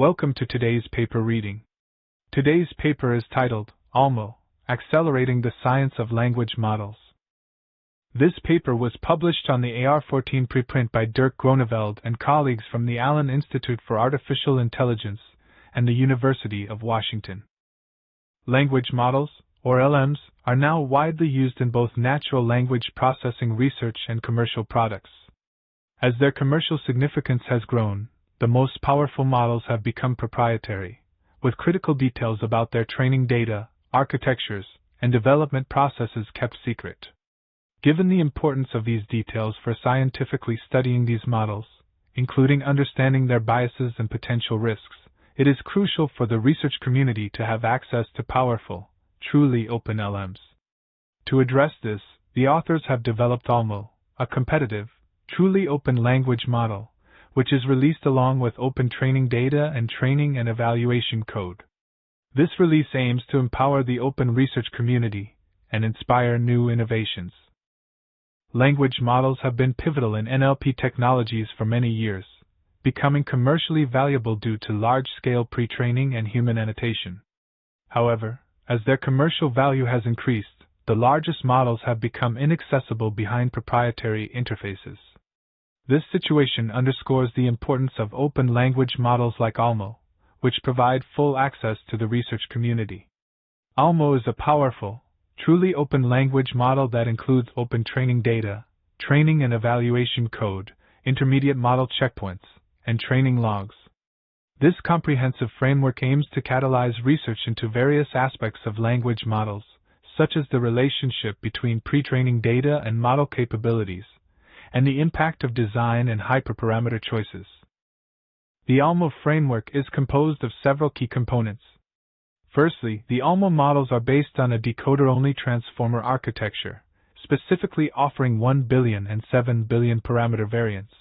Welcome to today's paper reading. Today's paper is titled, OLMo, Accelerating the Science of Language Models. This paper was published on the AR14 preprint by Dirk Groeneveld and colleagues from the Allen Institute for Artificial Intelligence and the University of Washington. Language models, or LMs, are now widely used in both natural language processing research and commercial products. As their commercial significance has grown, the most powerful models have become proprietary, with critical details about their training data, architectures, and development processes kept secret. Given the importance of these details for scientifically studying these models, including understanding their biases and potential risks, it is crucial for the research community to have access to powerful, truly open LMs. To address this, the authors have developed OLMo, a competitive, truly open language model, which is released along with open training data and training and evaluation code. This release aims to empower the open research community and inspire new innovations. Language models have been pivotal in NLP technologies for many years, becoming commercially valuable due to large-scale pre-training and human annotation. However, as their commercial value has increased, the largest models have become inaccessible behind proprietary interfaces. This situation underscores the importance of open language models like OLMo, which provide full access to the research community. OLMo is a powerful, truly open language model that includes open training data, training and evaluation code, intermediate model checkpoints, and training logs. This comprehensive framework aims to catalyze research into various aspects of language models, such as the relationship between pre-training data and model capabilities, and the impact of design and hyperparameter choices. The OLMo framework is composed of several key components. Firstly, the OLMo models are based on a decoder-only transformer architecture, specifically offering 1 billion and 7 billion parameter variants.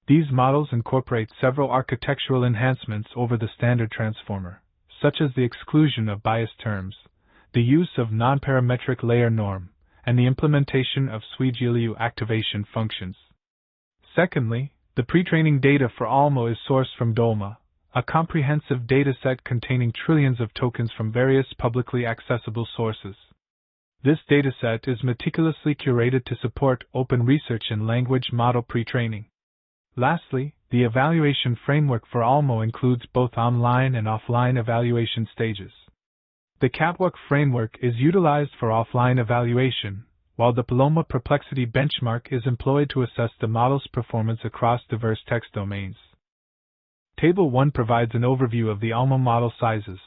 These models incorporate several architectural enhancements over the standard transformer, such as the exclusion of biased terms, the use of nonparametric layer norm, and the implementation of SWI-GLU activation functions. Secondly, the pre-training data for OLMo is sourced from DOLMA, a comprehensive dataset containing trillions of tokens from various publicly accessible sources. This dataset is meticulously curated to support open research in language model pre-training. Lastly, the evaluation framework for OLMo includes both online and offline evaluation stages. The Catwalk framework is utilized for offline evaluation, while the Paloma Perplexity benchmark is employed to assess the model's performance across diverse text domains. Table 1 provides an overview of the OLMo model sizes,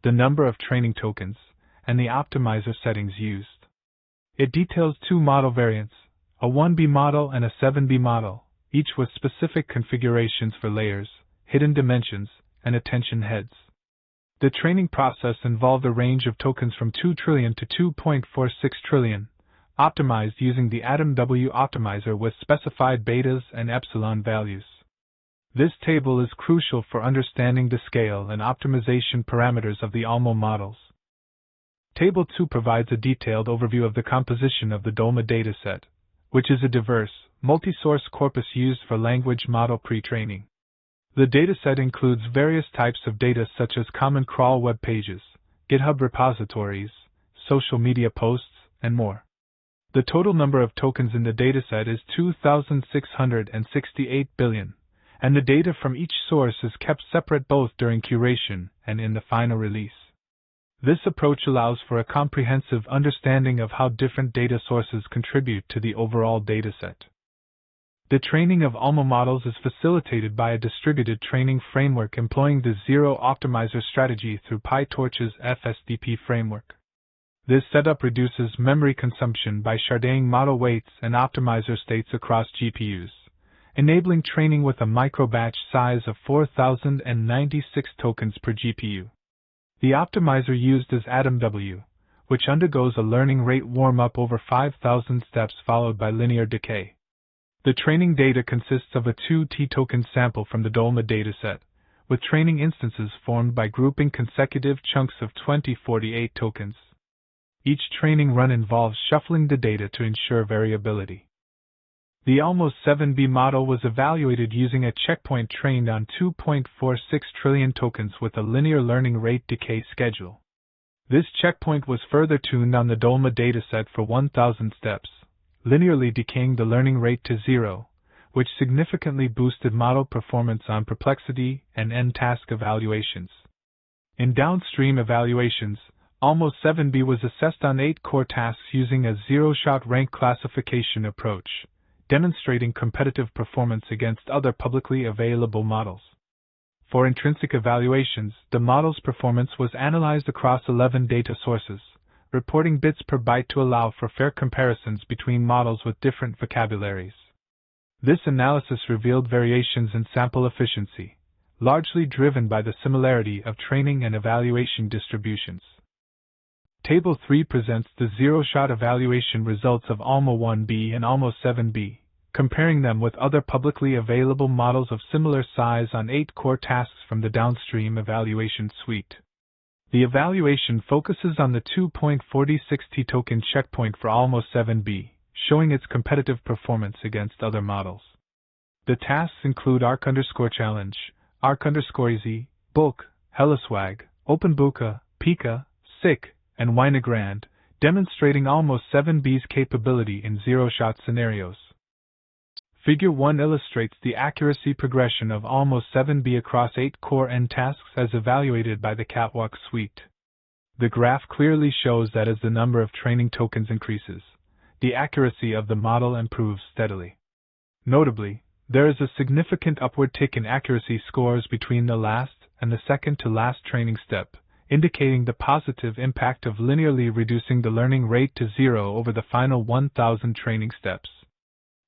the number of training tokens, and the optimizer settings used. It details two model variants, a 1B model and a 7B model, each with specific configurations for layers, hidden dimensions, and attention heads. The training process involved a range of tokens from 2 trillion to 2.46 trillion, optimized using the AtomW optimizer with specified betas and epsilon values. This table is crucial for understanding the scale and optimization parameters of the OLMo models. Table 2 provides a detailed overview of the composition of the DOLMA dataset, which is a diverse, multi-source corpus used for language model pre-training. The dataset includes various types of data such as common crawl web pages, GitHub repositories, social media posts, and more. The total number of tokens in the dataset is 2,668 billion. And the data from each source is kept separate both during curation and in the final release. This approach allows for a comprehensive understanding of how different data sources contribute to the overall dataset. The training of OLMo models is facilitated by a distributed training framework employing the Zero Optimizer strategy through PyTorch's FSDP framework. This setup reduces memory consumption by sharding model weights and optimizer states across GPUs, enabling training with a microbatch size of 4,096 tokens per GPU. The optimizer used is AtomW, which undergoes a learning rate warm-up over 5,000 steps followed by linear decay. The training data consists of a 2T token sample from the DOLMA dataset, with training instances formed by grouping consecutive chunks of 2048 tokens. Each training run involves shuffling the data to ensure variability. The OLMo 7B model was evaluated using a checkpoint trained on 2.46 trillion tokens with a linear learning rate decay schedule. This checkpoint was further tuned on the DOLMa dataset for 1,000 steps, linearly decaying the learning rate to 0, which significantly boosted model performance on perplexity and end-task evaluations. In downstream evaluations, OLMo 7B was assessed on 8 core tasks using a zero-shot rank classification approach, demonstrating competitive performance against other publicly available models. For intrinsic evaluations, the model's performance was analyzed across 11 data sources, reporting bits per byte to allow for fair comparisons between models with different vocabularies. This analysis revealed variations in sample efficiency, largely driven by the similarity of training and evaluation distributions. Table 3 presents the zero-shot evaluation results of OLMo 1B and OLMo 7B, comparing them with other publicly available models of similar size on 8 core tasks from the downstream evaluation suite. The evaluation focuses on the 2.4060 token checkpoint for OLMo 7B, showing its competitive performance against other models. The tasks include ARC_challenge, ARC_easy, bulk, Hellaswag, OpenBuka, Pika, SICK, and Winegrand, demonstrating OLMo 7B's capability in zero-shot scenarios. Figure 1 illustrates the accuracy progression of OLMo 7B across 8 core end tasks as evaluated by the Catwalk suite. The graph clearly shows that as the number of training tokens increases, the accuracy of the model improves steadily. Notably, there is a significant upward tick in accuracy scores between the last and the second to last training step, indicating the positive impact of linearly reducing the learning rate to 0 over the final 1,000 training steps.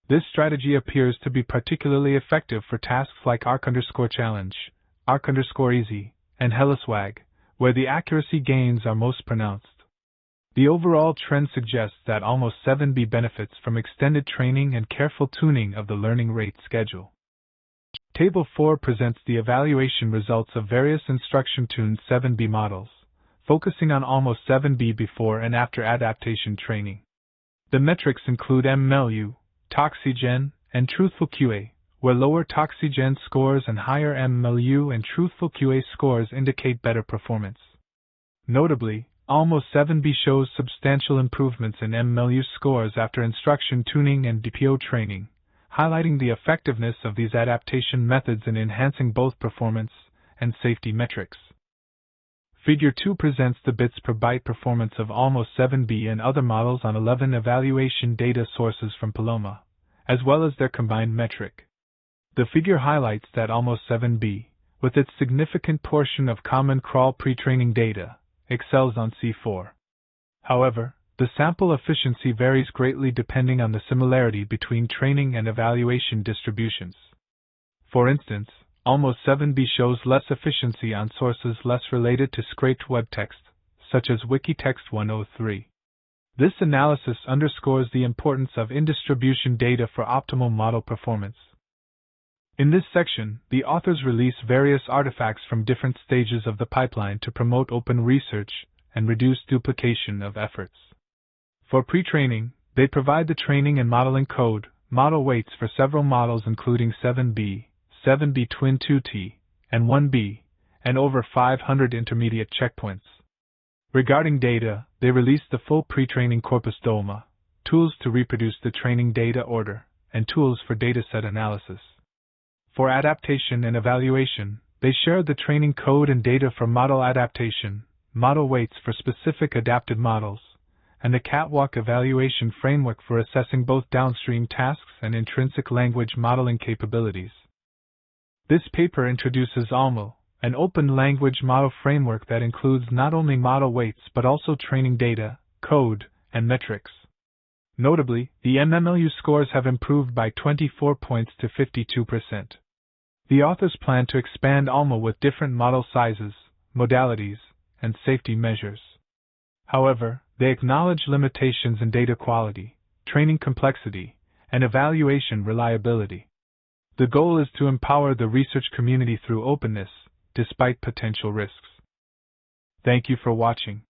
This strategy appears to be particularly effective for tasks like ARC_challenge, ARC_easy, and Hellaswag, where the accuracy gains are most pronounced. The overall trend suggests that OLMo 7B benefits from extended training and careful tuning of the learning rate schedule. Table 4 presents the evaluation results of various instruction-tuned 7B models, focusing on OLMo 7B before and after adaptation training. The metrics include MLU, Toxigen, and Truthful QA, where lower Toxigen scores and higher MLU and Truthful QA scores indicate better performance. Notably, OLMo 7B shows substantial improvements in MLU scores after instruction tuning and DPO training, highlighting the effectiveness of these adaptation methods in enhancing both performance and safety metrics. Figure 2 presents the bits per byte performance of OLMo 7B and other models on 11 evaluation data sources from Paloma, as well as their combined metric. The figure highlights that OLMo 7B, with its significant portion of common crawl pre-training data, excels on C4. However, the sample efficiency varies greatly depending on the similarity between training and evaluation distributions. For instance, OLMo 7B shows less efficiency on sources less related to scraped web text, such as Wikitext 103. This analysis underscores the importance of in-distribution data for optimal model performance. In this section, the authors release various artifacts from different stages of the pipeline to promote open research and reduce duplication of efforts. For pre-training, they provide the training and modeling code, model weights for several models including 7B, 7B Twin 2T, and 1B, and over 500 intermediate checkpoints. Regarding data, they released the full pre-training corpus DOLMa, tools to reproduce the training data order, and tools for dataset analysis. For adaptation and evaluation, they shared the training code and data for model adaptation, model weights for specific adapted models, and the Catwalk evaluation framework for assessing both downstream tasks and intrinsic language modeling capabilities. This paper introduces OLMo, an open language model framework that includes not only model weights but also training data, code, and metrics. Notably, the MMLU scores have improved by 24 points to 52%. The authors plan to expand OLMo with different model sizes, modalities, and safety measures. However, they acknowledge limitations in data quality, training complexity, and evaluation reliability. The goal is to empower the research community through openness, despite potential risks. Thank you for watching.